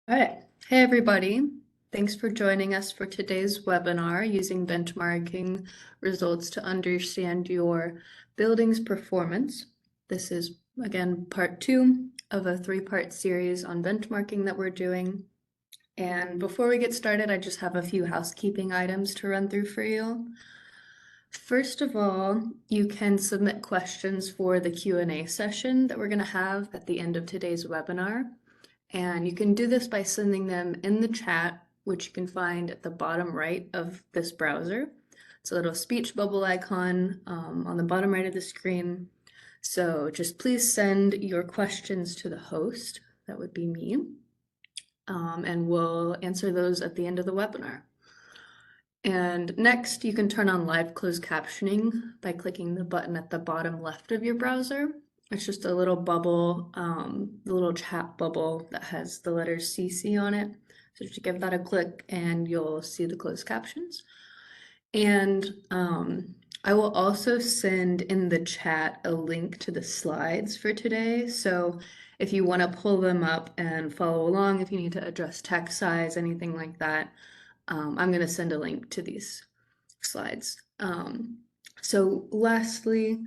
All right. Hey, everybody. Thanks for joining us for today's webinar, using benchmarking results to understand your building's performance. This is, again, part 2 of a 3-part series on benchmarking that we're doing. And before we get started, I just have a few housekeeping items to run through for you. First of all, you can submit questions for the Q&A session that we're going to have at the end of today's webinar. And you can do this by sending them in the chat, which you can find at the bottom right of this browser. It's a little speech bubble icon on the bottom right of the screen. So just please send your questions to the host, that would be me, and we'll answer those at the end of the webinar. And next, you can turn on live closed captioning by clicking the button at the bottom left of your browser. It's just a little bubble, the little chat bubble that has the letter CC on it. So just give that a click and you'll see the closed captions. And I will also send in the chat a link to the slides for today. So if you want to pull them up and follow along, if you need to adjust text size, anything like that, I'm going to send a link to these slides. So lastly,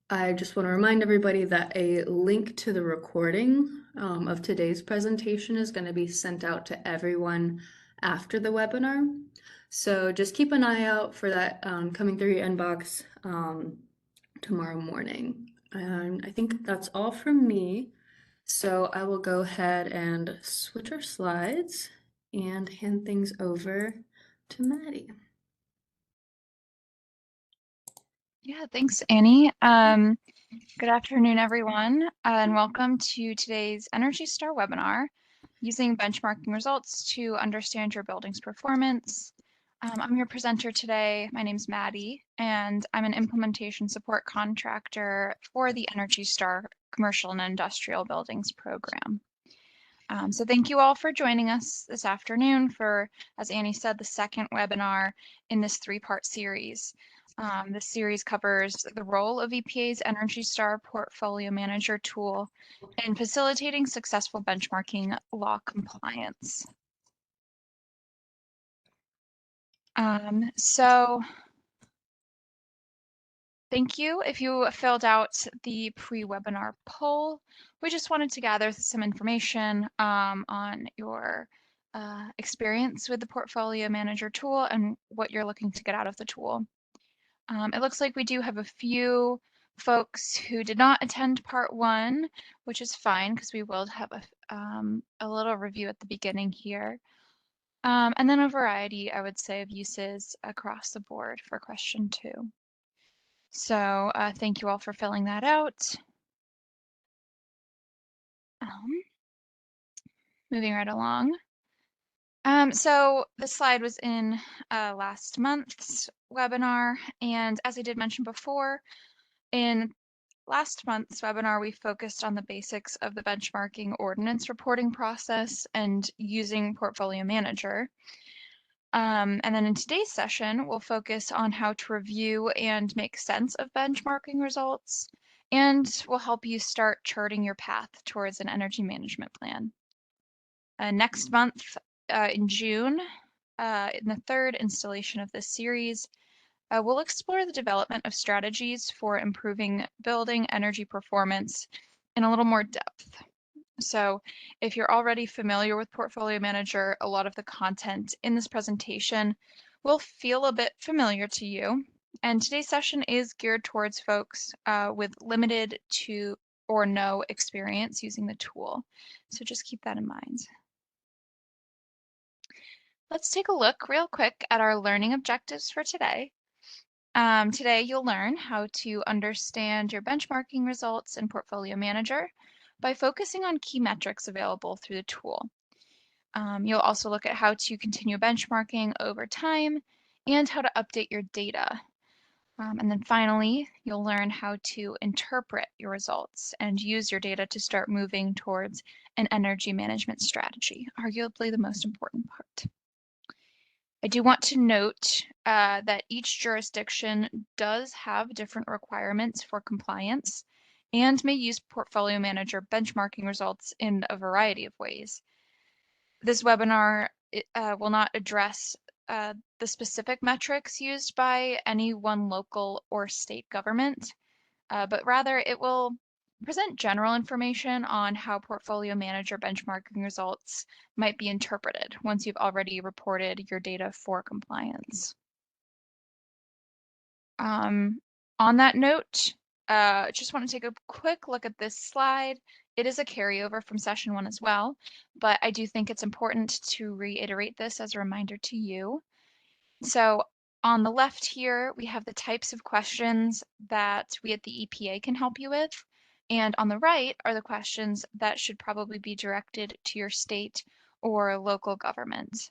I just want to remind everybody that a link to the recording of today's presentation is going to be sent out to everyone after the webinar. So just keep an eye out for that coming through your inbox tomorrow morning. And I think that's all from me. So I will go ahead and switch our slides and hand things over to Maddie. Yeah, thanks, Annie. Good afternoon, everyone, and welcome to today's Energy Star webinar, using benchmarking results to understand your building's performance. I'm your presenter today. My name's Maddie, and I'm an implementation support contractor for the Energy Star Commercial and Industrial Buildings program. So thank you all for joining us this afternoon for, as Annie said, the second webinar in this 3-part series. This series covers the role of EPA's Energy Star Portfolio Manager tool in facilitating successful benchmarking law compliance. So thank you if you filled out the pre-webinar poll. We just wanted to gather some information on your experience with the Portfolio Manager tool and what you're looking to get out of the tool. It looks like we do have a few folks who did not attend part 1, which is fine because we will have a little review at the beginning here. And then a variety, I would say, of uses across the board for question 2. So thank you all for filling that out. Moving right along. So this slide was in last month's webinar, and as I did mention before, in last month's webinar, we focused on the basics of the benchmarking ordinance reporting process and using Portfolio Manager. And then in today's session, we'll focus on how to review and make sense of benchmarking results, and we'll help you start charting your path towards an energy management plan. Next month, in June, in the 3rd installation of this series, we'll explore the development of strategies for improving building energy performance in a little more depth. So if you're already familiar with Portfolio Manager, a lot of the content in this presentation will feel a bit familiar to you. And today's session is geared towards folks with limited to or no experience using the tool. So just keep that in mind. Let's take a look real quick at our learning objectives for today. Today, you'll learn how to understand your benchmarking results in Portfolio Manager by focusing on key metrics available through the tool. You'll also look at how to continue benchmarking over time and how to update your data. And then finally, you'll learn how to interpret your results and use your data to start moving towards an energy management strategy, arguably the most important part. I do want to note that each jurisdiction does have different requirements for compliance and may use Portfolio Manager benchmarking results in a variety of ways. This webinar will not address the specific metrics used by any one local or state government, but rather it will present general information on how portfolio manager benchmarking results might be interpreted once you've already reported your data for compliance. On that note, just want to take a quick look at this slide. It is a carryover from session 1 as well, but I do think it's important to reiterate this as a reminder to you. So on the left here, we have the types of questions that we at the EPA can help you with. And on the right are the questions that should probably be directed to your state or local government.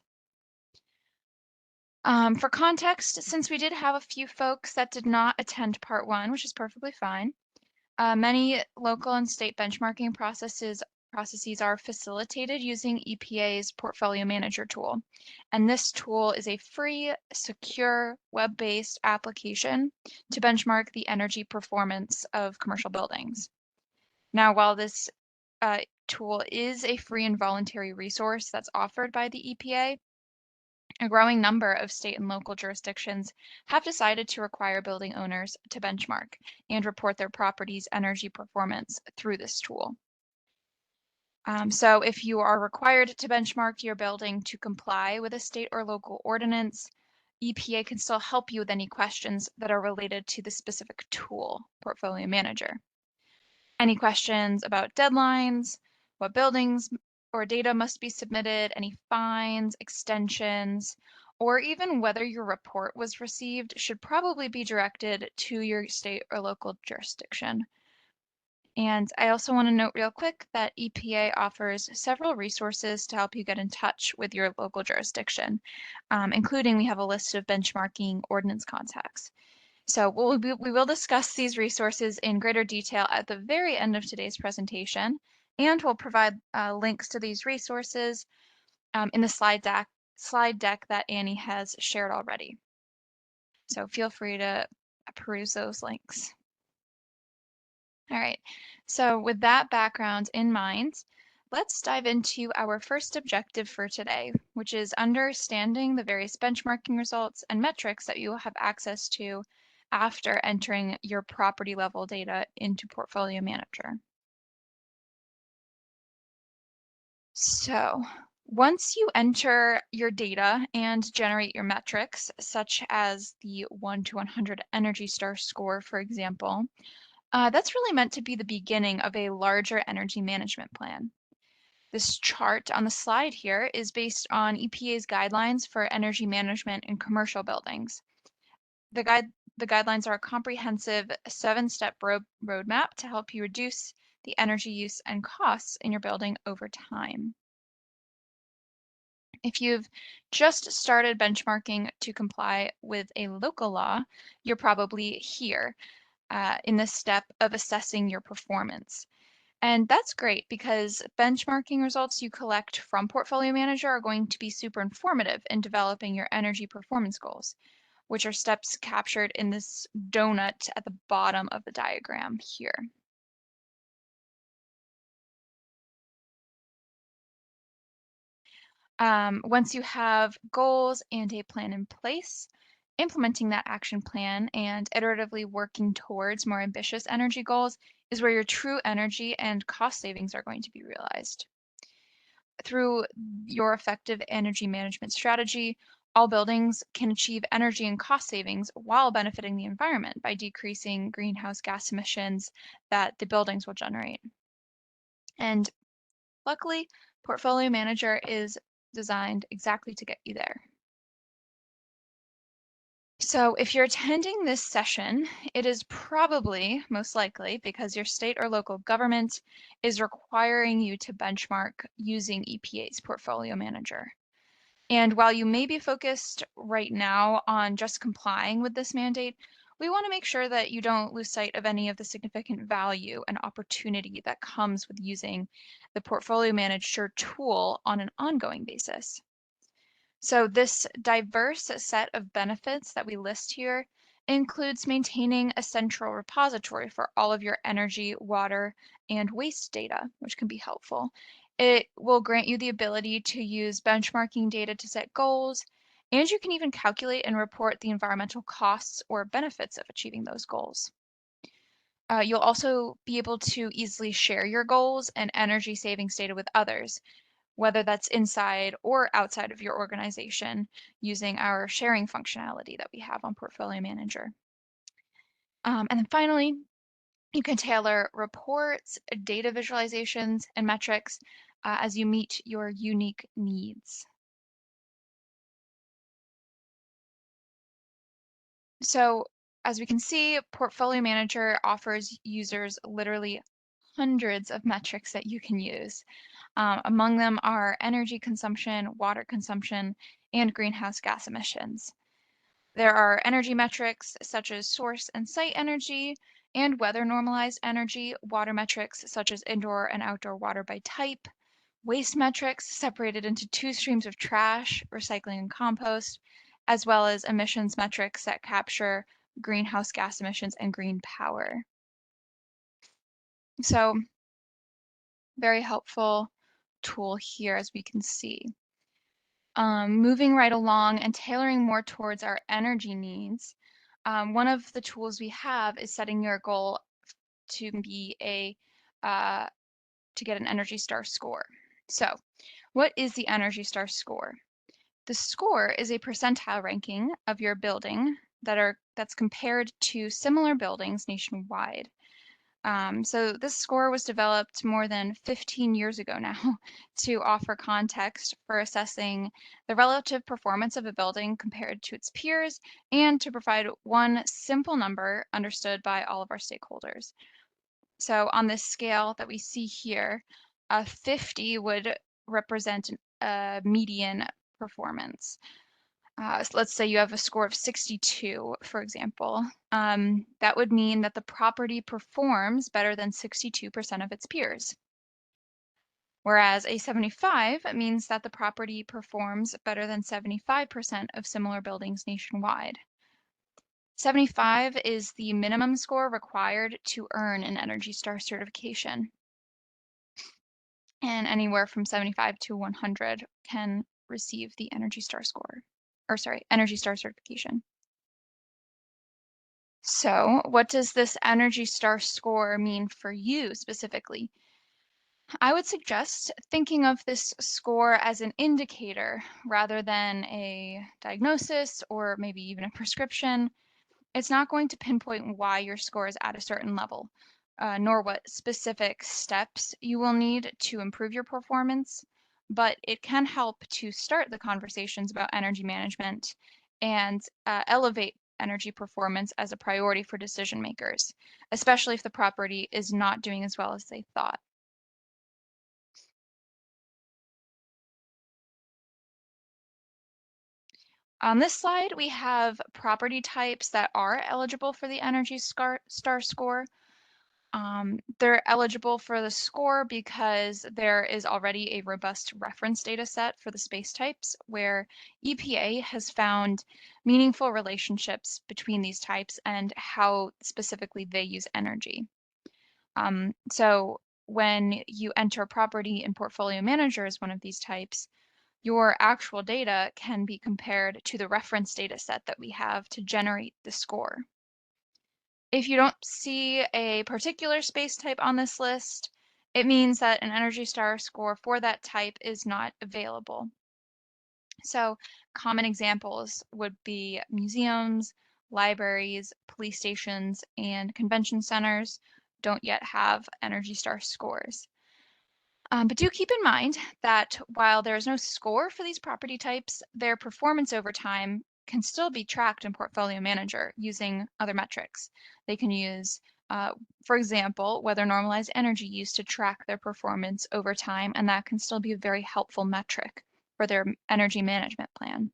For context, since we did have a few folks that did not attend part 1, which is perfectly fine, many local and state benchmarking processes are facilitated using EPA's Portfolio Manager tool. And this tool is a free, secure, web-based application to benchmark the energy performance of commercial buildings. Now, while this tool is a free and voluntary resource that's offered by the EPA, a growing number of state and local jurisdictions have decided to require building owners to benchmark and report their property's energy performance through this tool. So if you are required to benchmark your building to comply with a state or local ordinance, EPA can still help you with any questions that are related to the specific tool, Portfolio Manager. Any questions about deadlines, what buildings or data must be submitted, any fines, extensions, or even whether your report was received should probably be directed to your state or local jurisdiction. And I also want to note real quick that EPA offers several resources to help you get in touch with your local jurisdiction, including we have a list of benchmarking ordinance contacts. So we will discuss these resources in greater detail at the very end of today's presentation, and we'll provide links to these resources in the slide deck that Annie has shared already. So feel free to peruse those links. All right, so with that background in mind, let's dive into our first objective for today, which is understanding the various benchmarking results and metrics that you will have access to after entering your property level data into Portfolio Manager. So once you enter your data and generate your metrics, such as the 1 to 100 Energy Star score, for example, that's really meant to be the beginning of a larger energy management plan. This chart on the slide here is based on EPA's guidelines for energy management in commercial buildings. The guidelines are a comprehensive 7-step roadmap to help you reduce the energy use and costs in your building over time. If you've just started benchmarking to comply with a local law, you're probably here in this step of assessing your performance. And that's great because benchmarking results you collect from Portfolio Manager are going to be super informative in developing your energy performance goals, which are steps captured in this donut at the bottom of the diagram here. Once you have goals and a plan in place, implementing that action plan and iteratively working towards more ambitious energy goals is where your true energy and cost savings are going to be realized. Through your effective energy management strategy, all buildings can achieve energy and cost savings while benefiting the environment by decreasing greenhouse gas emissions that the buildings will generate. And luckily, Portfolio Manager is designed exactly to get you there. So if you're attending this session, it is probably most likely because your state or local government is requiring you to benchmark using EPA's Portfolio Manager. And while you may be focused right now on just complying with this mandate, we want to make sure that you don't lose sight of any of the significant value and opportunity that comes with using the Portfolio Manager tool on an ongoing basis. So this diverse set of benefits that we list here includes maintaining a central repository for all of your energy, water, and waste data, which can be helpful. It will grant you the ability to use benchmarking data to set goals, and you can even calculate and report the environmental costs or benefits of achieving those goals. You'll also be able to easily share your goals and energy savings data with others, whether that's inside or outside of your organization, using our sharing functionality that we have on Portfolio Manager. And then finally, you can tailor reports, data visualizations, and metrics as you meet your unique needs. So as we can see, Portfolio Manager offers users literally hundreds of metrics that you can use. Among them are energy consumption, water consumption, and greenhouse gas emissions. There are energy metrics such as source and site energy and weather normalized energy, water metrics such as indoor and outdoor water by type, waste metrics separated into two streams of trash, recycling and compost, as well as emissions metrics that capture greenhouse gas emissions and green power. So very helpful tool here as we can see. Moving right along and tailoring more towards our energy needs, one of the tools we have is setting your goal to be uh, to get an Energy Star score. So, what is the Energy Star score? The score is a percentile ranking of your building that's compared to similar buildings nationwide. So this score was developed more than 15 years ago now to offer context for assessing the relative performance of a building compared to its peers and to provide one simple number understood by all of our stakeholders. So on this scale that we see here, a 50 would represent a median performance. So let's say you have a score of 62, for example. That would mean that the property performs better than 62% of its peers. Whereas a 75 means that the property performs better than 75% of similar buildings nationwide. 75 is the minimum score required to earn an Energy Star certification. And anywhere from 75 to 100 can receive the Energy Star score, or sorry, Energy Star certification. So, what does this Energy Star score mean for you specifically? I would suggest thinking of this score as an indicator rather than a diagnosis or maybe even a prescription. It's not going to pinpoint why your score is at a certain level, nor what specific steps you will need to improve your performance, but it can help to start the conversations about energy management and elevate energy performance as a priority for decision makers, especially if the property is not doing as well as they thought. On this slide, we have property types that are eligible for the Star score. They're eligible for the score because there is already a robust reference data set for the space types where EPA has found meaningful relationships between these types and how specifically they use energy. So when you enter a property in Portfolio Manager as one of these types, your actual data can be compared to the reference data set that we have to generate the score. If you don't see a particular space type on this list, it means that an Energy Star score for that type is not available. So common examples would be museums, libraries, police stations, and convention centers don't yet have Energy Star scores. But do keep in mind that while there is no score for these property types, their performance over time can still be tracked in Portfolio Manager using other metrics. They can use, for example, weather normalized energy use to track their performance over time, and that can still be a very helpful metric for their energy management plan.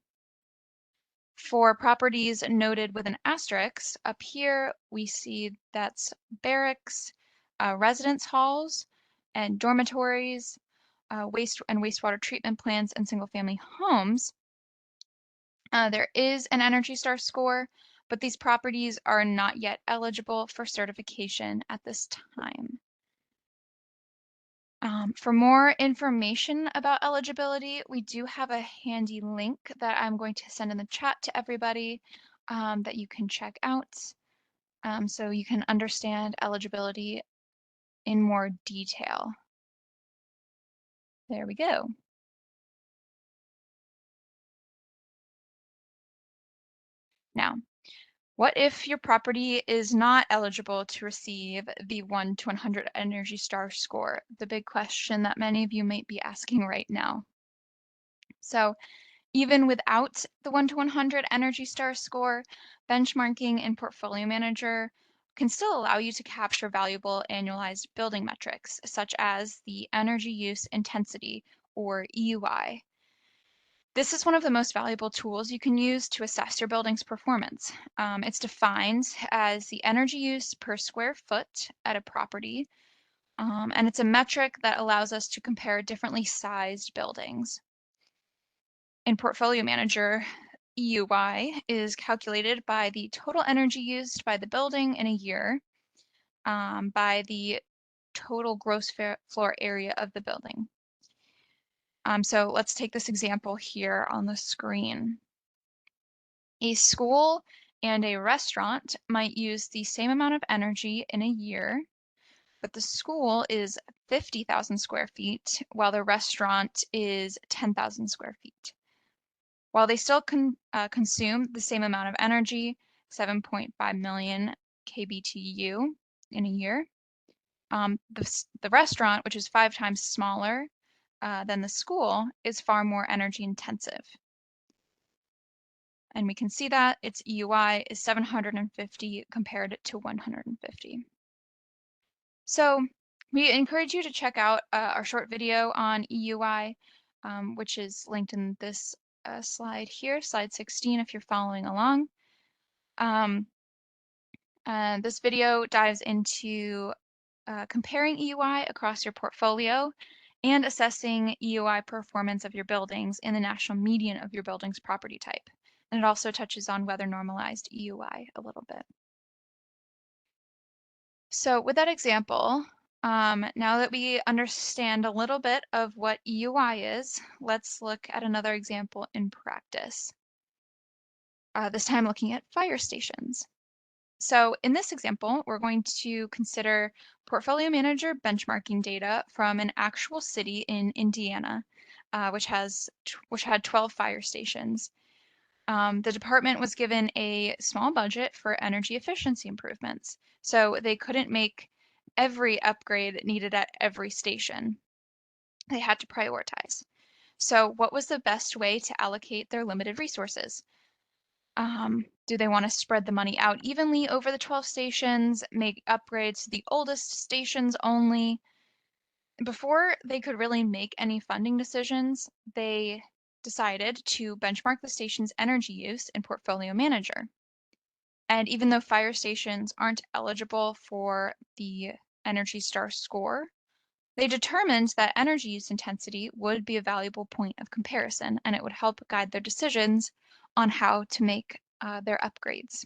For properties noted with an asterisk, up here we see that's barracks, residence halls, and dormitories, waste and wastewater treatment plants, and single-family homes. There is an Energy Star score, but these properties are not yet eligible for certification at this time. For more information about eligibility, we do have a handy link that I'm going to send in the chat to everybody that you can check out so you can understand eligibility in more detail. There we go. Now, what if your property is not eligible to receive the 1 to 100 Energy Star score? The big question that many of you might be asking right now. So, even without the 1 to 100 Energy Star score, benchmarking in Portfolio Manager can still allow you to capture valuable annualized building metrics, such as the energy use intensity, or EUI. This is one of the most valuable tools you can use to assess your building's performance. It's defined as the energy use per square foot at a property, and it's a metric that allows us to compare differently sized buildings. In Portfolio Manager, EUI is calculated by the total energy used by the building in a year by the total gross floor area of the building. So let's take this example here on the screen. A school and a restaurant might use the same amount of energy in a year, but the school is 50,000 square feet, while the restaurant is 10,000 square feet. While they still consume the same amount of energy, 7.5 million kBTU in a year, the restaurant, which is 5 times smaller than the school, is far more energy intensive. And we can see that its EUI is 750 compared to 150. So we encourage you to check out our short video on EUI, which is linked in this slide here, slide 16, if you're following along. This video dives into comparing EUI across your portfolio and assessing EUI performance of your buildings in the national median of your building's property type. And it also touches on weather normalized EUI a little bit. So with that example, now that we understand a little bit of what EUI is, let's look at another example in practice. This time looking at fire stations. So in this example, we're going to consider Portfolio Manager benchmarking data from an actual city in Indiana, which had 12 fire stations. The department was given a small budget for energy efficiency improvements, so they couldn't make every upgrade needed at every station. They had to prioritize. So what was the best way to allocate their limited resources? Do they want to spread the money out evenly over the 12 stations, make upgrades to the oldest stations only? Before they could really make any funding decisions, they decided to benchmark the station's energy use in Portfolio Manager. And even though fire stations aren't eligible for the Energy Star score, they determined that energy use intensity would be a valuable point of comparison, and it would help guide their decisions on how to make their upgrades.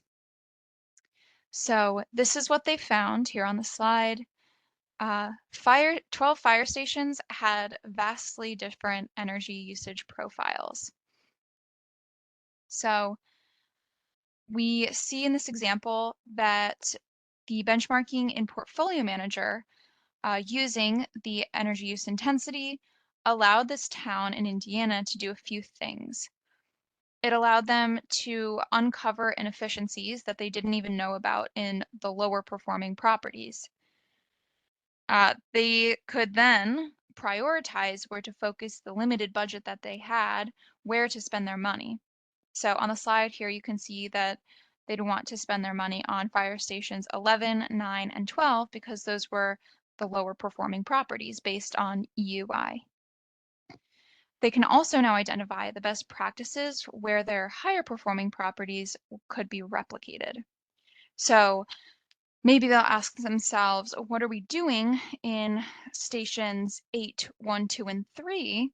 So this is what they found here on the slide. 12 fire stations had vastly different energy usage profiles. So we see in this example that the benchmarking in Portfolio Manager using the energy use intensity allowed this town in Indiana to do a few things. It allowed them to uncover inefficiencies that they didn't even know about in the lower performing properties. They could then prioritize where to focus the limited budget that they had, where to spend their money. So on the slide here, you can see that they'd want to spend their money on fire stations 11, 9, and 12 because those were the lower performing properties based on EUI. They can also now identify the best practices where their higher performing properties could be replicated. So maybe they'll ask themselves, what are we doing in stations 8, 1, 2, and 3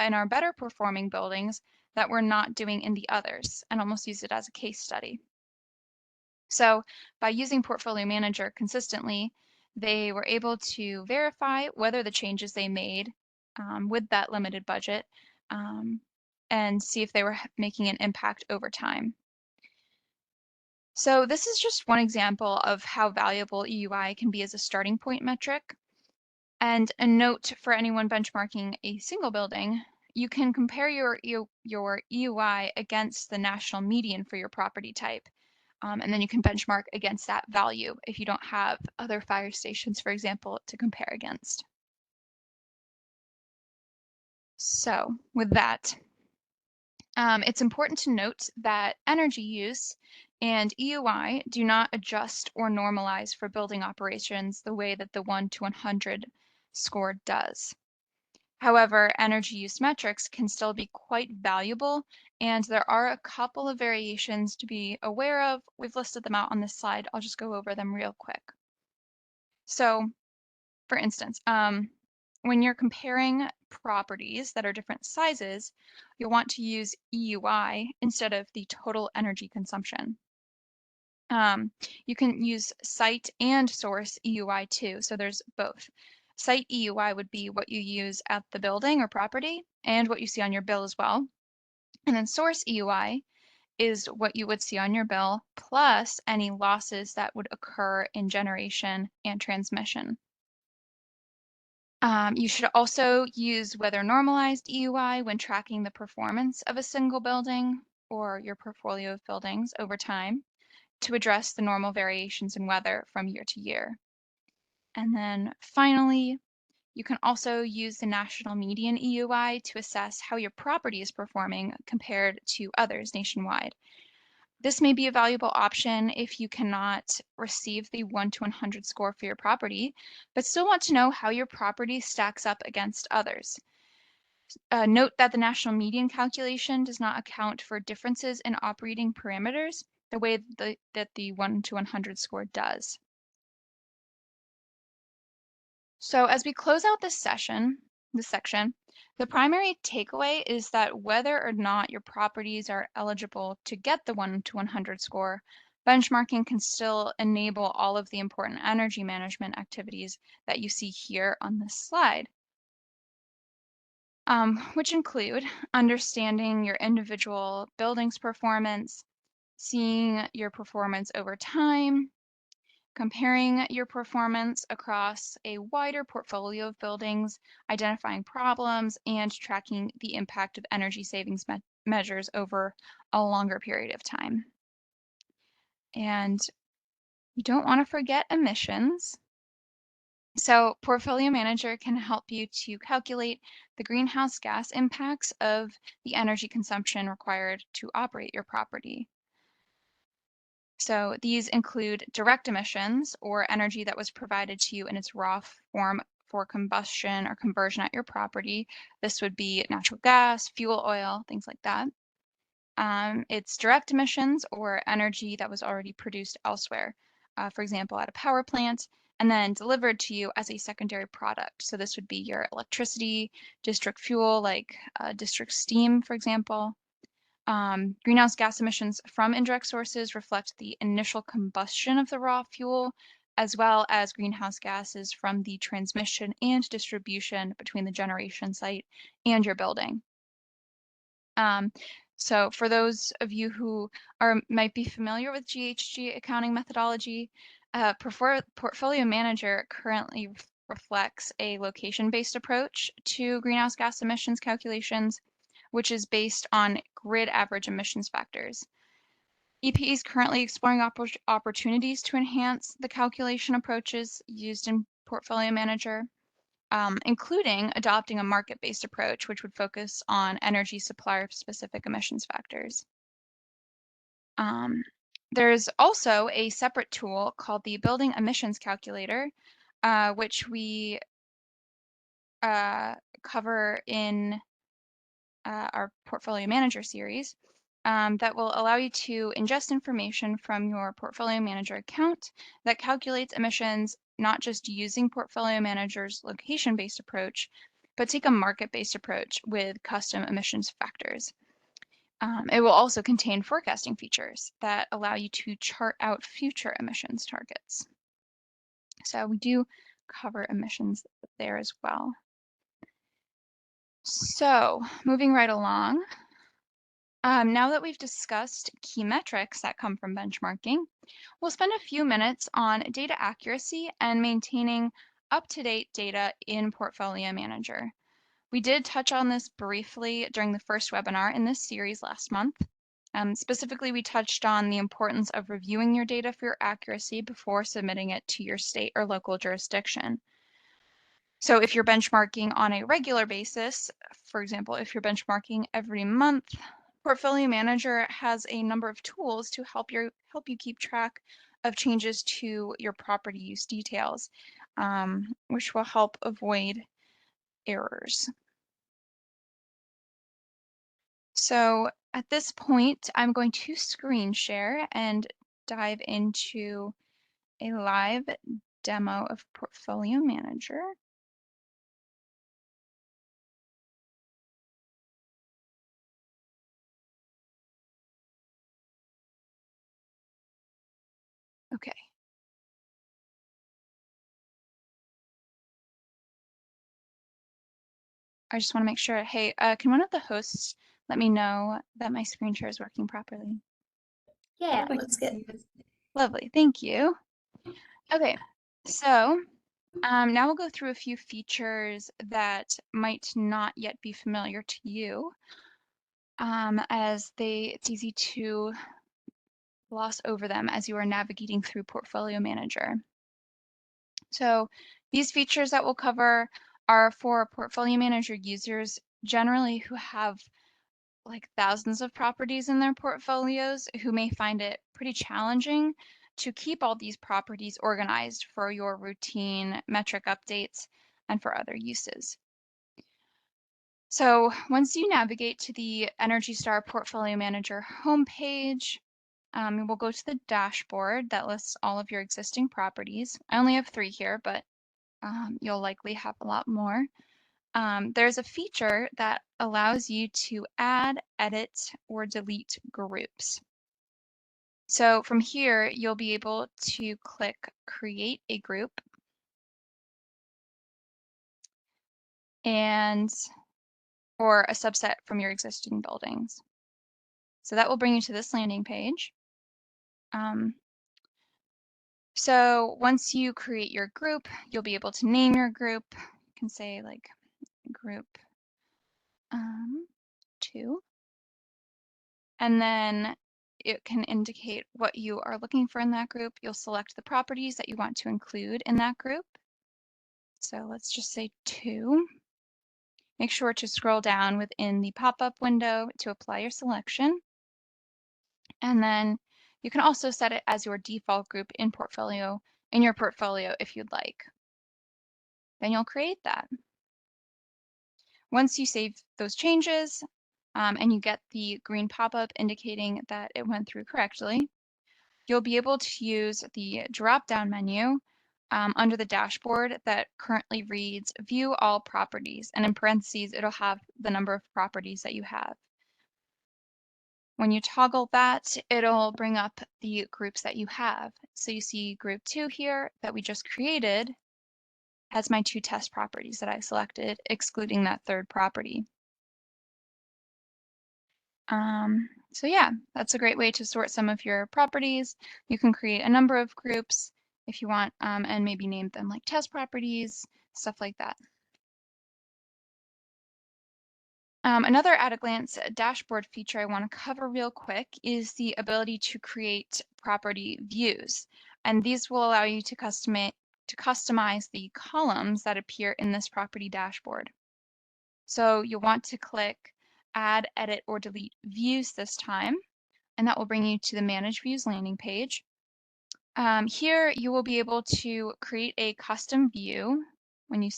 in our better performing buildings that we're not doing in the others, and almost use it as a case study. So by using Portfolio Manager consistently, They were able to verify whether the changes they made with that limited budget um, and see if they were making an impact over time. So this is just one example of how valuable EUI can be as a starting point metric. And a note for anyone benchmarking a single building, you can compare your EUI against the national median for your property type. And then you can benchmark against that value if you don't have other fire stations, for example, to compare against. So with that, it's important to note that energy use and EUI do not adjust or normalize for building operations the way that the 1 to 100 score does. However, energy use metrics can still be quite valuable, and there are a couple of variations to be aware of. We've listed them out on this slide. I'll just go over them real quick. So, for instance, when you're comparing properties that are different sizes, you'll want to use EUI instead of the total energy consumption. You can use site and source EUI too, so there's both. Site EUI would be what you use at the building or property and what you see on your bill as well. And then source EUI is what you would see on your bill, plus any losses that would occur in generation and transmission. You should also use weather normalized EUI when tracking the performance of a single building or your portfolio of buildings over time to address the normal variations in weather from year to year. And then finally, you can also use the national median EUI to assess how your property is performing compared to others nationwide. This may be a valuable option if you cannot receive the 1 to 100 score for your property, but still want to know how your property stacks up against others. Note that the national median calculation does not account for differences in operating parameters the way that the 1 to 100 score does. So as we close out this section, the primary takeaway is that whether or not your properties are eligible to get the 1 to 100 score, benchmarking can still enable all of the important energy management activities that you see here on this slide, which include understanding your individual building's performance, seeing your performance over time, comparing your performance across a wider portfolio of buildings, identifying problems, and tracking the impact of energy savings measures over a longer period of time. And you don't want to forget emissions. So Portfolio Manager can help you to calculate the greenhouse gas impacts of the energy consumption required to operate your property. So these include direct emissions or energy that was provided to you in its raw form for combustion or conversion at your property. This would be natural gas, fuel oil, things like that. It's direct emissions or energy that was already produced elsewhere, for example, at a power plant, and then delivered to you as a secondary product. So this would be your electricity, district fuel, like district steam, for example. Greenhouse gas emissions from indirect sources reflect the initial combustion of the raw fuel, as well as greenhouse gases from the transmission and distribution between the generation site and your building. Um, so for those of you who might be familiar with GHG accounting methodology, Portfolio Manager currently reflects a location-based approach to greenhouse gas emissions calculations, which is based on grid average emissions factors. EPA is currently exploring opportunities to enhance the calculation approaches used in Portfolio Manager, including adopting a market-based approach, which would focus on energy supplier-specific emissions factors. There's also a separate tool called the Building Emissions Calculator, which we cover in our Portfolio Manager series, that will allow you to ingest information from your Portfolio Manager account that calculates emissions, not just using Portfolio Manager's location-based approach, but take a market-based approach with custom emissions factors. It will also contain forecasting features that allow you to chart out future emissions targets. So we do cover emissions there as well. So moving right along, now that we've discussed key metrics that come from benchmarking, we'll spend a few minutes on data accuracy and maintaining up-to-date data in Portfolio Manager. We did touch on this briefly during the first webinar in this series last month. Specifically, we touched on the importance of reviewing your data for your accuracy before submitting it to your state or local jurisdiction. So if you're benchmarking on a regular basis, for example, if you're benchmarking every month, Portfolio Manager has a number of tools to help you keep track of changes to your property use details, which will help avoid errors. So at this point, I'm going to screen share and dive into a live demo of Portfolio Manager. Okay. I just want to make sure, hey, can one of the hosts let me know that my screen share is working properly? Yeah, looks good. Lovely, thank you. Okay, so now we'll go through a few features that might not yet be familiar to you, as it's easy to gloss over them as you are navigating through Portfolio Manager. So these features that we'll cover are for Portfolio Manager users generally who have like thousands of properties in their portfolios who may find it pretty challenging to keep all these properties organized for your routine metric updates and for other uses. So once you navigate to the Energy Star Portfolio Manager homepage, we'll go to the dashboard that lists all of your existing properties. I only have 3 here, but you'll likely have a lot more. There's a feature that allows you to add, edit, or delete groups. So from here, you'll be able to click Create a Group and or a subset from your existing buildings. So that will bring you to this landing page. So once you create your group, you'll be able to name your group. You can say like group 2. And then it can indicate what you are looking for in that group. You'll select the properties that you want to include in that group. So let's just say 2. Make sure to scroll down within the pop-up window to apply your selection. And then you can also set it as your default group in your portfolio if you'd like. Then you'll create that. Once you save those changes and you get the green pop-up indicating that it went through correctly, you'll be able to use the drop-down menu under the dashboard that currently reads View All Properties, and in parentheses, it'll have the number of properties that you have. When you toggle that, it'll bring up the groups that you have. So you see group 2 here that we just created has my 2 test properties that I selected, excluding that 3rd property. So yeah, that's a great way to sort some of your properties. You can create a number of groups if you want, and maybe name them like test properties, stuff like that. Another at-a-glance dashboard feature I want to cover real quick is the ability to create property views. And these will allow you to customize the columns that appear in this property dashboard. So you'll want to click Add, Edit, or Delete Views this time, and that will bring you to the Manage Views landing page. Here you will be able to create a custom view when you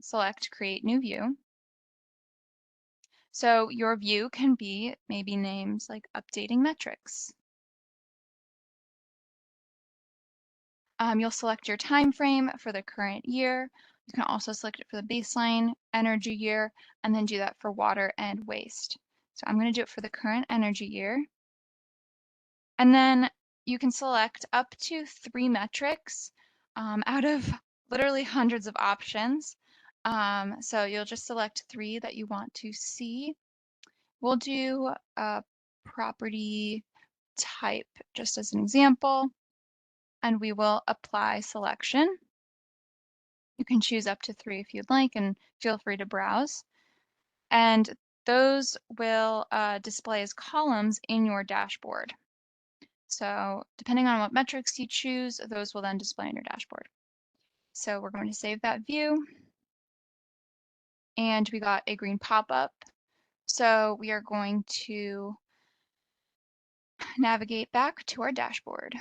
select Create New View. So your view can be maybe names like Updating Metrics. You'll select your time frame for the current year. You can also select it for the baseline energy year and then do that for water and waste. So I'm going to do it for the current energy year. And then you can select up to 3 metrics out of literally hundreds of options. So you'll just select 3 that you want to see. We'll do a property type just as an example, and we will apply selection. You can choose up to 3 if you'd like, and feel free to browse. And those will display as columns in your dashboard. So depending on what metrics you choose, those will then display on your dashboard. So we're going to save that view. And we got a green pop-up. So we are going to navigate back to our dashboard.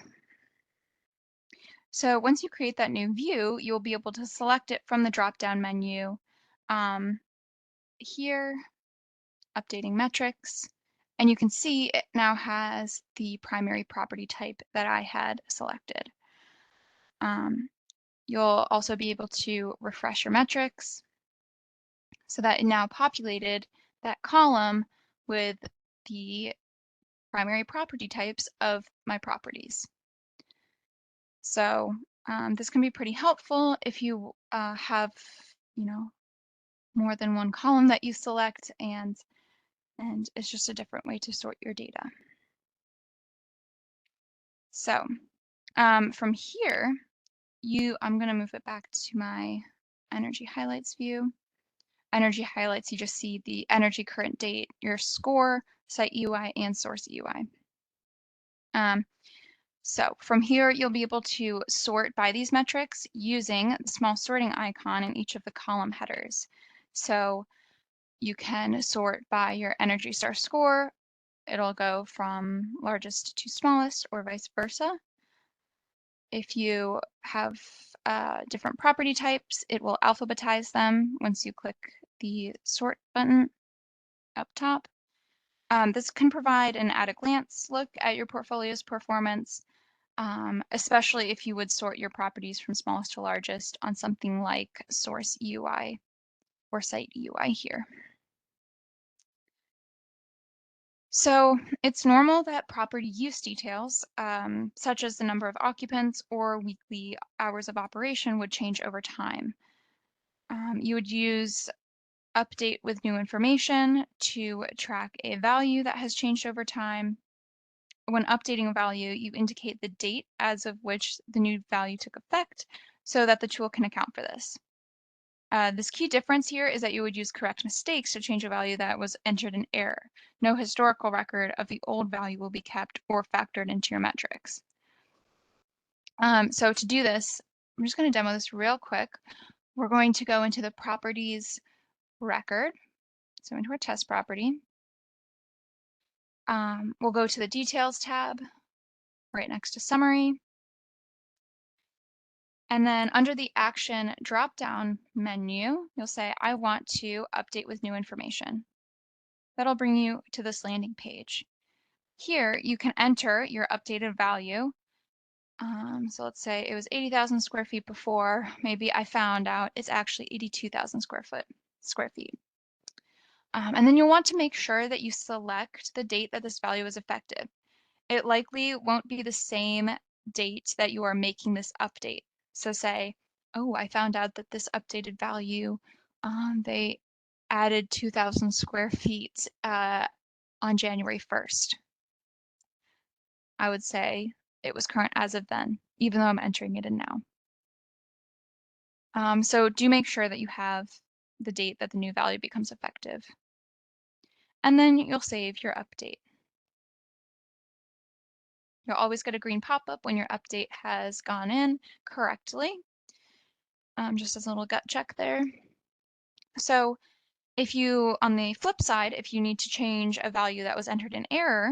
So once you create that new view, you'll be able to select it from the drop-down menu here, updating metrics, and you can see it now has the primary property type that I had selected. You'll also be able to refresh your metrics so that it now populated that column with the primary property types of my properties. So this can be pretty helpful if you have, more than one column that you select, and it's just a different way to sort your data. So from here, I'm going to move it back to my energy highlights view. Energy highlights, you just see the energy current date, your score, site UI, and source UI. So from here, you'll be able to sort by these metrics using the small sorting icon in each of the column headers. So you can sort by your Energy Star score. It'll go from largest to smallest or vice versa. If you have different property types, it will alphabetize them once you click the sort button up top. This can provide an at-a-glance look at your portfolio's performance, especially if you would sort your properties from smallest to largest on something like Source UI or Site UI here. So it's normal that property use details, such as the number of occupants or weekly hours of operation, would change over time. You would use update with new information to track a value that has changed over time. When updating a value, you indicate the date as of which the new value took effect so that the tool can account for this. This key difference here is that you would use correct mistakes to change a value that was entered in error. No historical record of the old value will be kept or factored into your metrics. So to do this, I'm just going to demo this real quick. We're going to go into the properties record, so into our test property. We'll go to the details tab right next to summary. And then under the action drop-down menu, you'll say, I want to update with new information. That'll bring you to this landing page. Here, you can enter your updated value. So let's say it was 80,000 square feet before. Maybe I found out it's actually 82,000 square feet. And then you'll want to make sure that you select the date that this value is effective. It likely won't be the same date that you are making this update. So say, oh, I found out that this updated value, they added 2,000 square feet on January 1st. I would say it was current as of then, even though I'm entering it in now. So do make sure that you have the date that the new value becomes effective. And then you'll save your update. You'll always get a green pop-up when your update has gone in correctly. Just as a little gut check there. So if you, on the flip side, if you need to change a value that was entered in error,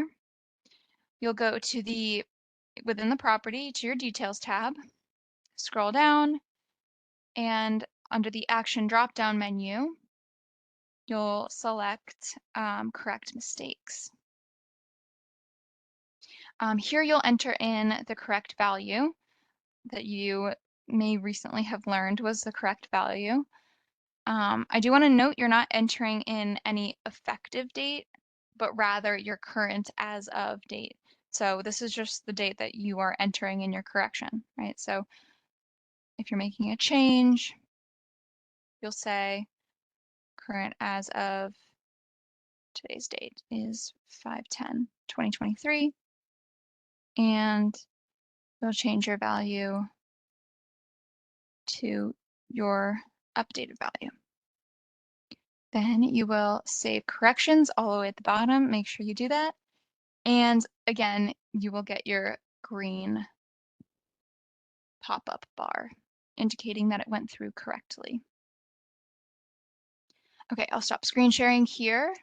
you'll go to within the property to your details tab, scroll down, and under the action drop-down menu, you'll select correct mistakes. Here you'll enter in the correct value that you may recently have learned was the correct value. I do want to note you're not entering in any effective date, but rather your current as of date. So this is just the date that you are entering in your correction, right? So if you're making a change, you'll say current as of today's date is 5/10/2023, and you'll change your value to your updated value. Then you will save corrections all the way at the bottom. Make sure you do that. And again, you will get your green pop-up bar indicating that it went through correctly. Okay, I'll stop screen sharing here.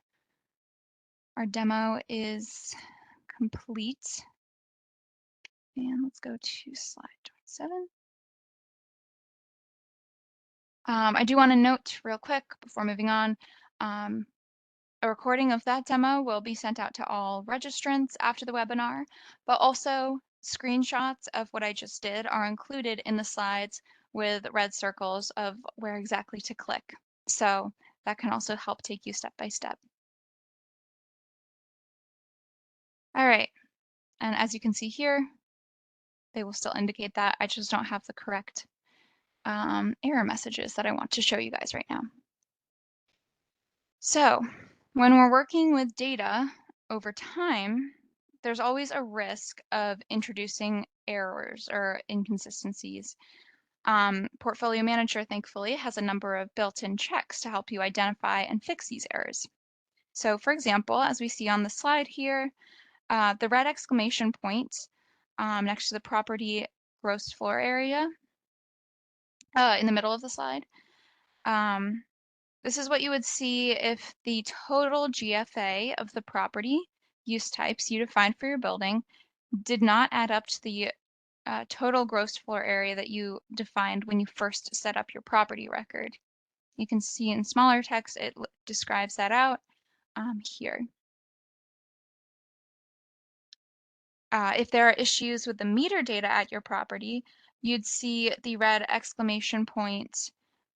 Our demo is complete. And let's go to slide 27. I do want to note real quick before moving on, a recording of that demo will be sent out to all registrants after the webinar, but also screenshots of what I just did are included in the slides with red circles of where exactly to click. So that can also help take you step by step. All right, and as you can see here, they will still indicate that. I just don't have the correct error messages that I want to show you guys right now. So when we're working with data over time, there's always a risk of introducing errors or inconsistencies. Portfolio Manager, thankfully, has a number of built-in checks to help you identify and fix these errors. So for example, as we see on the slide here, the red exclamation point next to the property gross floor area in the middle of the slide, this is what you would see if the total GFA of the property use types you defined for your building did not add up to the total gross floor area that you defined when you first set up your property record. You can see in smaller text, it describes that out here. If there are issues with the meter data at your property, you'd see the red exclamation point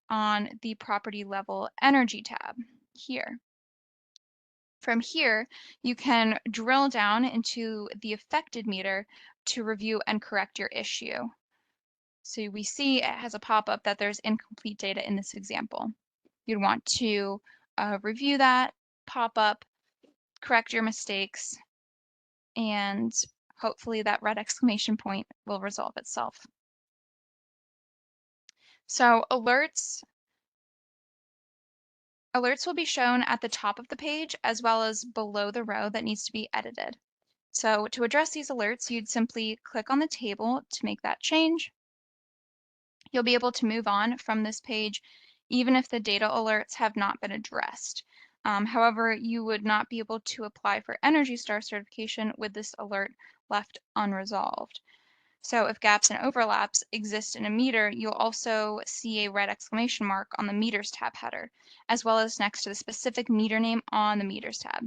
on the property level energy tab here. From here, you can drill down into the affected meter to review and correct your issue. So we see it has a pop-up that there's incomplete data in this example. You'd want to review that pop-up, correct your mistakes, and hopefully that red exclamation point will resolve itself. So alerts will be shown at the top of the page as well as below the row that needs to be edited. So to address these alerts, you'd simply click on the table to make that change. You'll be able to move on from this page even if the data alerts have not been addressed. However, you would not be able to apply for Energy Star certification with this alert left unresolved. So if gaps and overlaps exist in a meter, you'll also see a red exclamation mark on the Meters tab header, as well as next to the specific meter name on the Meters tab.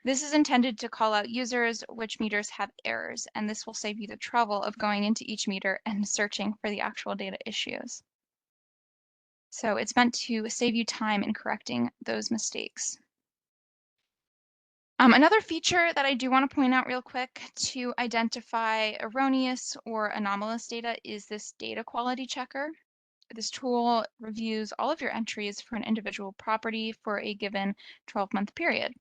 This is intended to call out users which meters have errors, and this will save you the trouble of going into each meter and searching for the actual data issues. So it's meant to save you time in correcting those mistakes. Another feature that I do want to point out real quick to identify erroneous or anomalous data is this data quality checker. This tool reviews all of your entries for an individual property for a given 12-month period.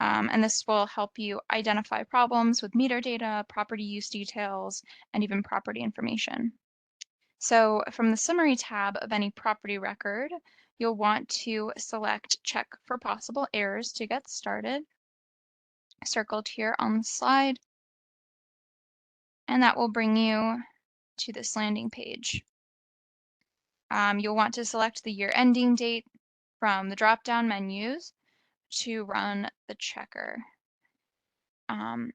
And this will help you identify problems with meter data, property use details, and even property information. So from the summary tab of any property record, you'll want to select check for possible errors to get started, circled here on the slide, and that will bring you to this landing page. You'll want to select the year ending date from the drop-down menus to run the checker.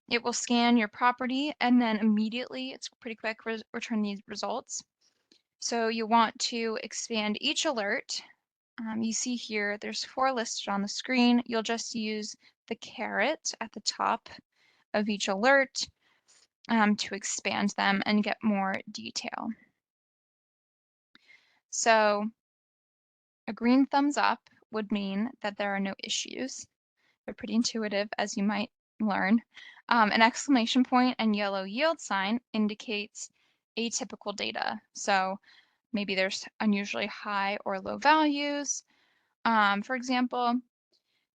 It will scan your property and then immediately, it's pretty quick, return these results. So you want to expand each alert. You see here, there's 4 listed on the screen. You'll just use the caret at the top of each alert to expand them and get more detail. So a green thumbs up would mean that there are no issues. They're pretty intuitive, as you might learn. An exclamation point and yellow yield sign indicates atypical data. So maybe there's unusually high or low values. For example,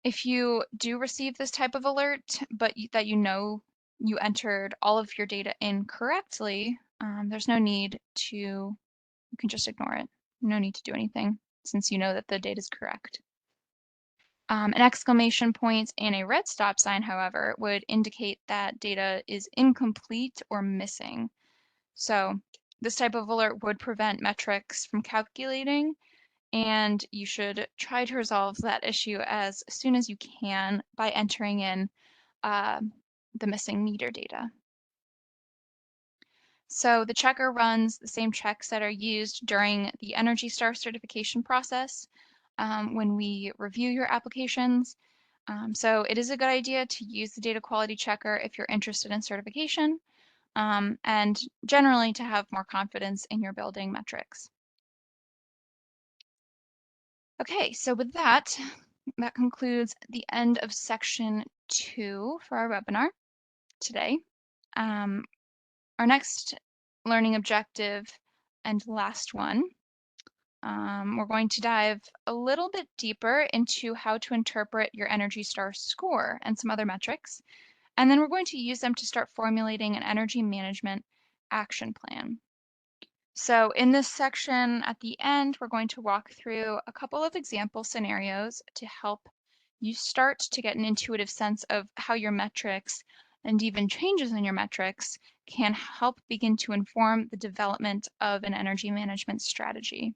if you do receive this type of alert, but that you entered all of your data incorrectly, there's no need to, you can just ignore it. No need to do anything since you know that the data is correct. An exclamation point and a red stop sign, however, would indicate that data is incomplete or missing. So this type of alert would prevent metrics from calculating, and you should try to resolve that issue as soon as you can by entering in the missing meter data. So the checker runs the same checks that are used during the Energy Star certification process when we review your applications. So it is a good idea to use the data quality checker if you're interested in certification, and generally to have more confidence in your building metrics. Okay, so with that, that concludes the end of section 2 for our webinar today. Our next learning objective and last one, we're going to dive a little bit deeper into how to interpret your Energy Star score and some other metrics. And then we're going to use them to start formulating an energy management action plan. So in this section at the end, we're going to walk through a couple of example scenarios to help you start to get an intuitive sense of how your metrics and even changes in your metrics can help begin to inform the development of an energy management strategy.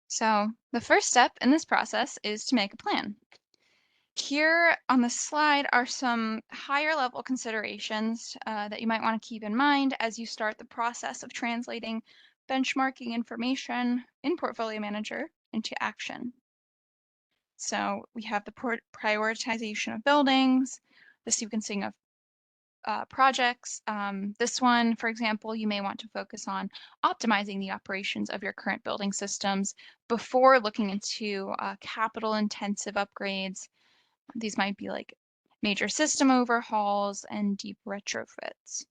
So the first step in this process is to make a plan. Here on the slide are some higher level considerations that you might want to keep in mind as you start the process of translating benchmarking information in Portfolio Manager into action. So we have the prioritization of buildings, the sequencing of projects. This one, for example, you may want to focus on optimizing the operations of your current building systems before looking into capital intensive upgrades. These might be like major system overhauls and deep retrofits.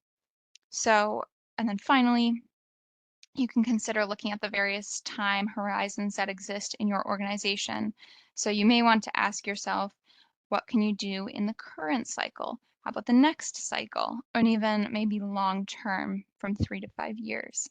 So, and then finally, you can consider looking at the various time horizons that exist in your organization. So you may want to ask yourself, what can you do in the current cycle? How about the next cycle? And even maybe long term from 3 to 5 years.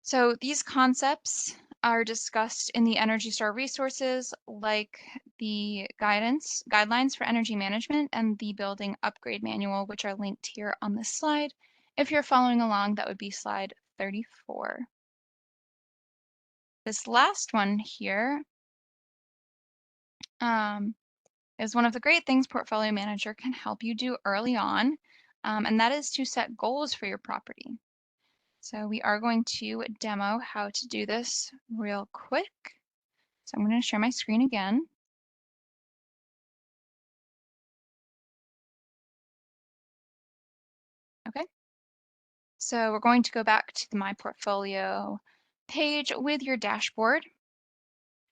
So these concepts are discussed in the Energy Star resources, like the guidelines for energy management and the building upgrade manual, which are linked here on this slide. If you're following along, that would be slide 34. This last one here is one of the great things Portfolio Manager can help you do early on, and that is to set goals for your property. So we are going to demo how to do this real quick. So I'm going to share my screen again. Okay. So we're going to go back to the My Portfolio page with your dashboard.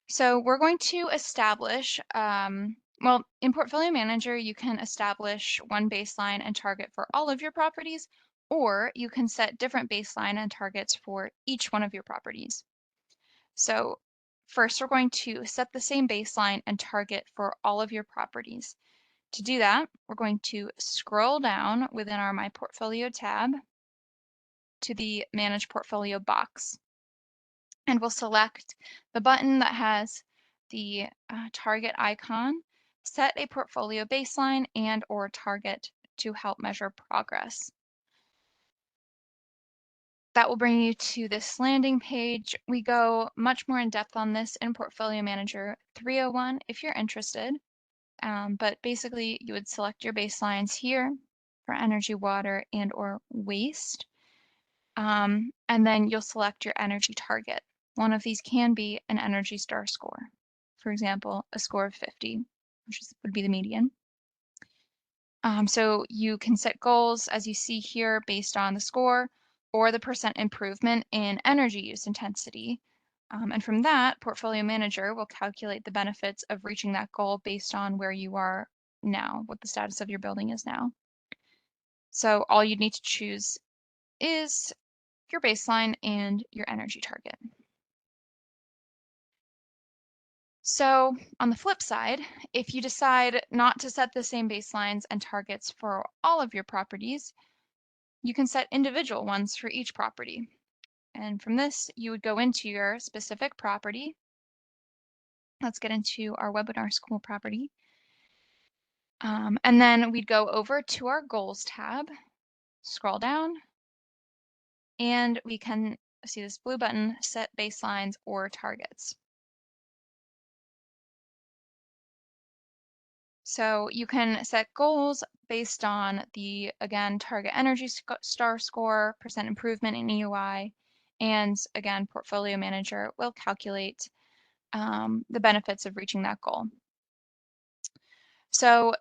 So we're going to establish, well, in Portfolio Manager, you can establish one baseline and target for all of your properties, or you can set different baseline and targets for each one of your properties. So first, we're going to set the same baseline and target for all of your properties. To do that, we're going to scroll down within our My Portfolio tab to the Manage Portfolio box. And we'll select the button that has the target icon, set a portfolio baseline and or target to help measure progress. That will bring you to this landing page. We go much more in depth on this in Portfolio Manager 301 if you're interested. But basically, you would select your baselines here for energy, water, and or waste. And then you'll select your energy target. One of these can be an Energy Star score. For example, a score of 50, which would be the median. So you can set goals, as you see here, based on the score or the percent improvement in energy use intensity. And from that, Portfolio Manager will calculate the benefits of reaching that goal based on where you are now, what the status of your building is now. So all you need to choose is your baseline and your energy target. So on the flip side, if you decide not to set the same baselines and targets for all of your properties, you can set individual ones for each property. And from this, you would go into your specific property. Let's get into our webinar school property. And then we'd go over to our goals tab, scroll down, and we can see this blue button, set baselines or targets. So you can set goals based on the, again, target energy star score, percent improvement in EUI, and again, Portfolio Manager will calculate the benefits of reaching that goal. So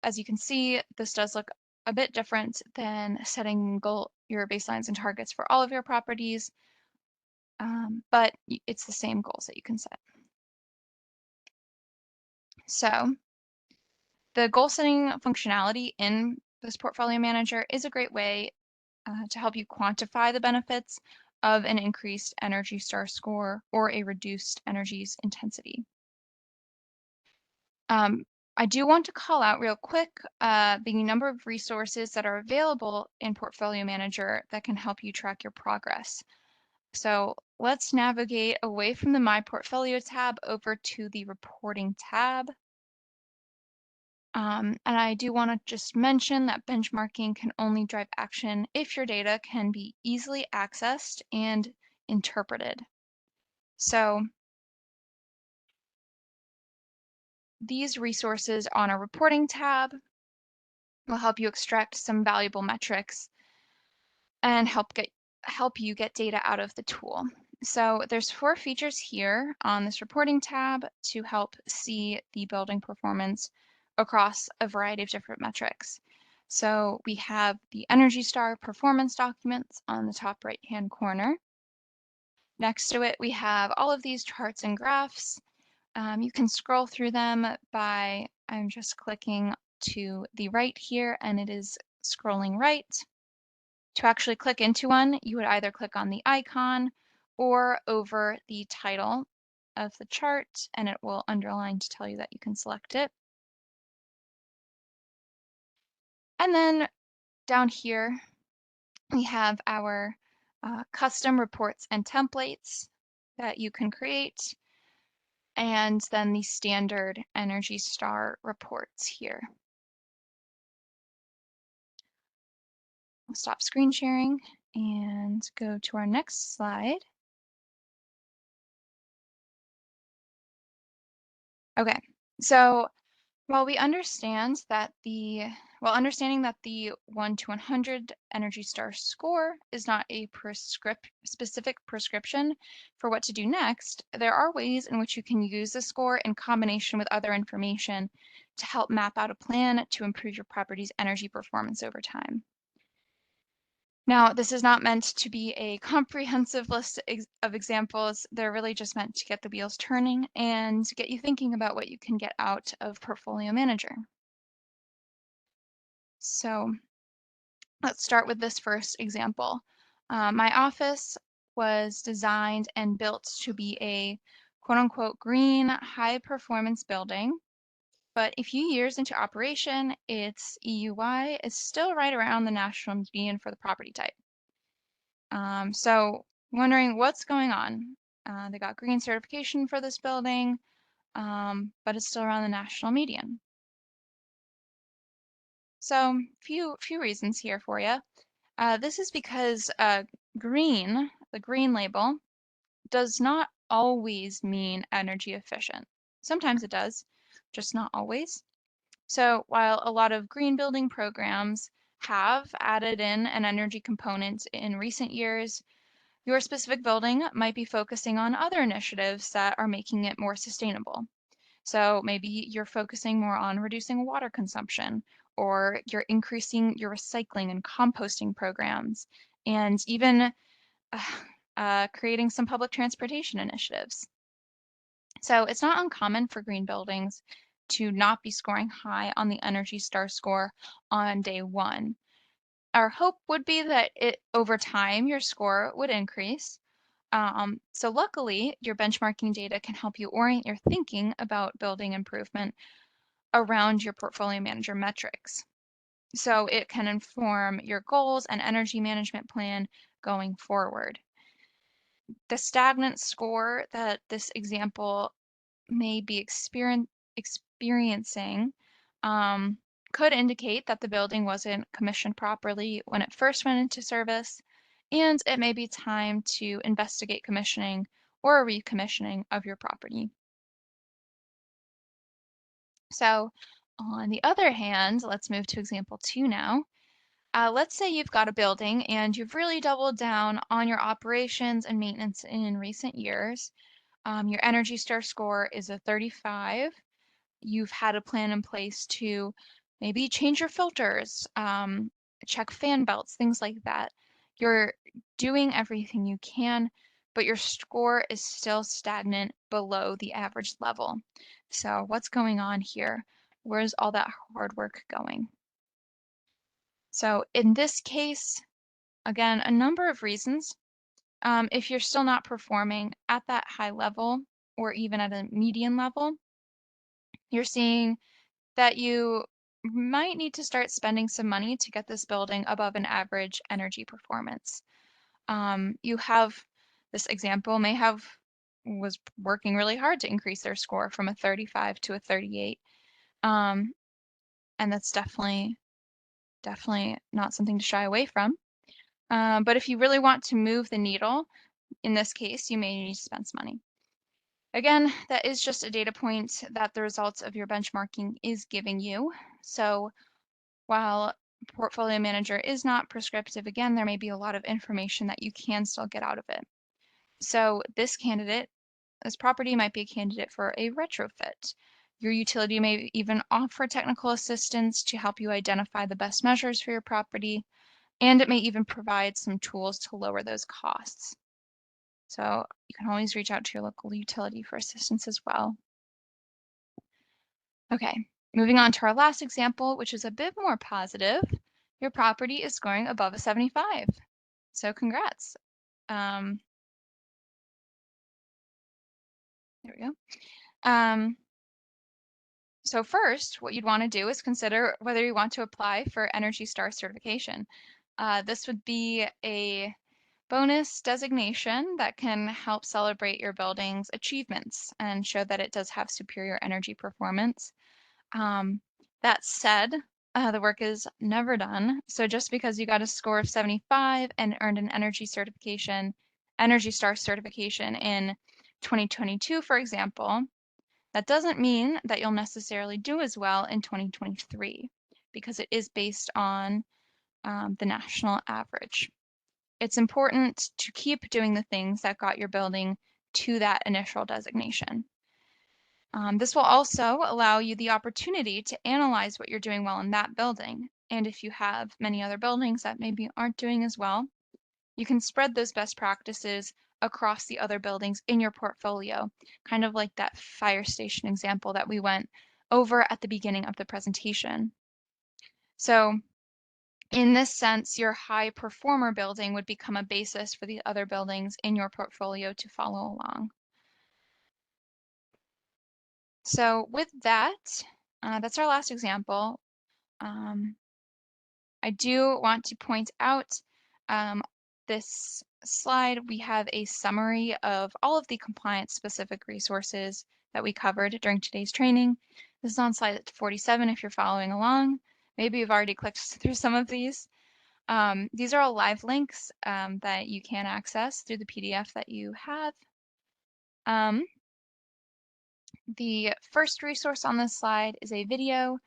as you can see, this does look a bit different than setting your baselines and targets for all of your properties, but it's the same goals that you can set. So the goal setting functionality in this Portfolio Manager is a great way to help you quantify the benefits of an increased Energy Star score or a reduced energy intensity. I do want to call out real quick the number of resources that are available in Portfolio Manager that can help you track your progress. So let's navigate away from the My Portfolio tab over to the Reporting tab. And I do want to just mention that benchmarking can only drive action if your data can be easily accessed and interpreted. So these resources on our Reporting tab will help you extract some valuable metrics and help you get data out of the tool. So there's 4 features here on this Reporting tab to help see the building performance across a variety of different metrics. So we have the Energy Star performance documents on the top right-hand corner. Next to it, we have all of these charts and graphs. You can scroll through them I'm just clicking to the right here, and it is scrolling right. To actually click into one, you would either click on the icon or over the title of the chart, and it will underline to tell you that you can select it. And then down here, we have our custom reports and templates that you can create, and then the standard Energy Star reports here. I'll stop screen sharing and go to our next slide. Okay, so while understanding that the 1 to 100 Energy Star score is not a specific prescription for what to do next, there are ways in which you can use the score in combination with other information to help map out a plan to improve your property's energy performance over time. Now, this is not meant to be a comprehensive list of examples. They're really just meant to get the wheels turning and get you thinking about what you can get out of Portfolio Manager. So let's start with this first example. My office was designed and built to be a quote unquote green high performance building. But a few years into operation, its EUI is still right around the national median for the property type. So wondering what's going on. They got green certification for this building, but it's still around the national median. So few reasons here for you. This is because green, the green label, does not always mean energy efficient. Sometimes it does, just not always. So while a lot of green building programs have added in an energy component in recent years, your specific building might be focusing on other initiatives that are making it more sustainable. So maybe you're focusing more on reducing water consumption, or you're increasing your recycling and composting programs, and even creating some public transportation initiatives. So it's not uncommon for green buildings to not be scoring high on the Energy Star score on day one. Our hope would be that over time your score would increase. So luckily, your benchmarking data can help you orient your thinking about building improvement around your portfolio manager metrics. So it can inform your goals and energy management plan going forward. The stagnant score that this example may be experiencing could indicate that the building wasn't commissioned properly when it first went into service, and it may be time to investigate commissioning or a recommissioning of your property. So on the other hand, let's move to example 2 now. Let's say you've got a building and you've really doubled down on your operations and maintenance in recent years. Your Energy Star score is a 35. You've had a plan in place to maybe change your filters, check fan belts, things like that. You're doing everything you can, but your score is still stagnant below the average level. So what's going on here? Where's all that hard work going? So in this case, again, a number of reasons. If you're still not performing at that high level or even at a median level, you're seeing that you might need to start spending some money to get this building above an average energy performance. You have this example was working really hard to increase their score from a 35 to a 38. And that's definitely not something to shy away from. But if you really want to move the needle, in this case, you may need to spend some money. Again, that is just a data point that the results of your benchmarking is giving you. So while Portfolio Manager is not prescriptive, again, there may be a lot of information that you can still get out of it. So this property might be a candidate for a retrofit. Your utility may even offer technical assistance to help you identify the best measures for your property, and it may even provide some tools to lower those costs. So you can always reach out to your local utility for assistance as well. Okay, moving on to our last example, which is a bit more positive. Your property is scoring above a 75. So congrats. There we go. So first, what you'd want to do is consider whether you want to apply for Energy Star certification. This would be a bonus designation that can help celebrate your building's achievements and show that it does have superior energy performance. That said, the work is never done. So just because you got a score of 75 and earned an Energy Star certification in 2022, for example, that doesn't mean that you'll necessarily do as well in 2023 because it is based on the national average. It's important to keep doing the things that got your building to that initial designation. This will also allow you the opportunity to analyze what you're doing well in that building. And if you have many other buildings that maybe aren't doing as well, you can spread those best practices across the other buildings in your portfolio, kind of like that fire station example that we went over at the beginning of the presentation. So in this sense, your high performer building would become a basis for the other buildings in your portfolio to follow along. So with that, that's our last example. I do want to point out this slide, we have a summary of all of the compliance-specific resources that we covered during today's training. This is on slide 47 if you're following along. Maybe you've already clicked through some of these. These are all live links that you can access through the PDF that you have. The first resource on this slide is a video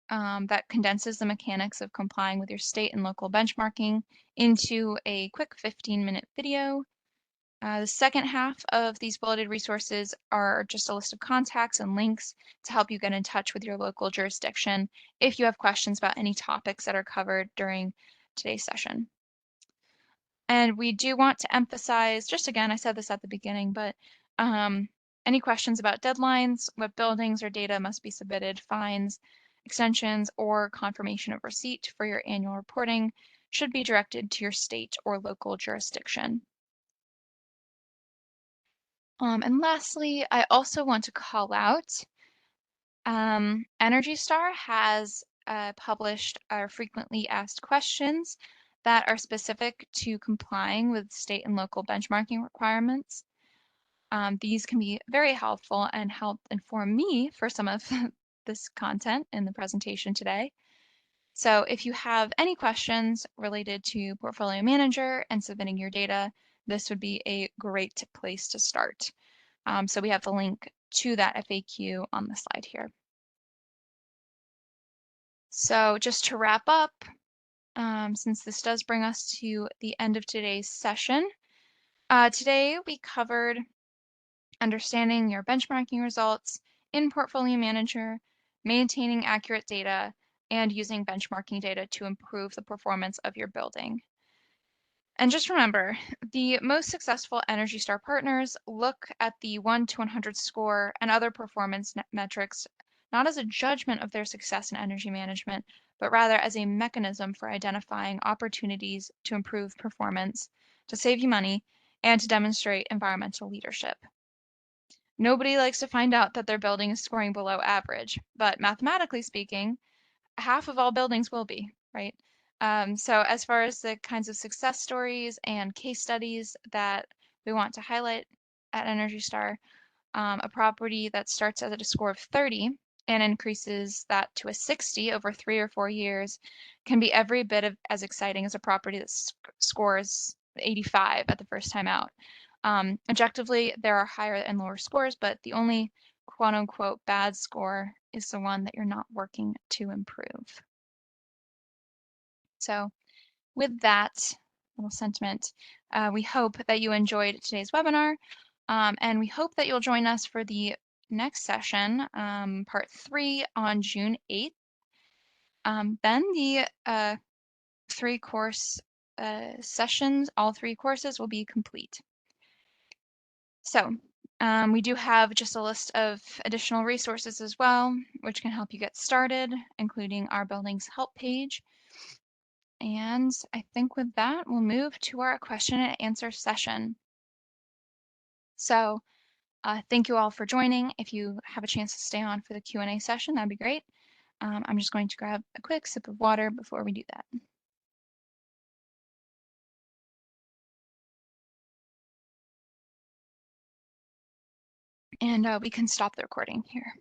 that condenses the mechanics of complying with your state and local benchmarking into a quick 15-minute video. The second half of these bulleted resources are just a list of contacts and links to help you get in touch with your local jurisdiction if you have questions about any topics that are covered during today's session. And we do want to emphasize, just again, I said this at the beginning, but Any questions about deadlines, what buildings or data must be submitted, fines, extensions, or confirmation of receipt for your annual reporting should be directed to your state or local jurisdiction. And lastly, I also want to call out Energy Star has published frequently asked questions that are specific to complying with state and local benchmarking requirements. These can be very helpful and help inform me for some of this content in the presentation today. So if you have any questions related to Portfolio Manager and submitting your data, this would be a great place to start. So we have the link to that FAQ on the slide here. So just to wrap up, since this does bring us to the end of today's session, today we covered understanding your benchmarking results in Portfolio Manager, maintaining accurate data, and using benchmarking data to improve the performance of your building. And just remember, the most successful Energy Star partners look at the 1 to 100 score and other performance metrics not as a judgment of their success in energy management, but rather as a mechanism for identifying opportunities to improve performance, to save you money, and to demonstrate environmental leadership. Nobody likes to find out that their building is scoring below average, but mathematically speaking, half of all buildings will be, right? So as far as the kinds of success stories and case studies that we want to highlight at Energy Star, a property that starts at a score of 30 and increases that to a 60 over 3 or 4 years can be every bit of as exciting as a property that scores 85 at the first time out. Objectively, there are higher and lower scores, but the only quote unquote bad score is the one that you're not working to improve. So with that little sentiment, we hope that you enjoyed today's webinar, and we hope that you'll join us for the next session, part 3 on June 8th. Then the 3-course sessions, all 3 courses will be complete. So we do have just a list of additional resources as well, which can help you get started, including our buildings help page. And I think with that, we'll move to our question and answer session. So thank you all for joining. If you have a chance to stay on for the Q&A session, that'd be great. I'm just going to grab a quick sip of water before we do that. And we can stop the recording here.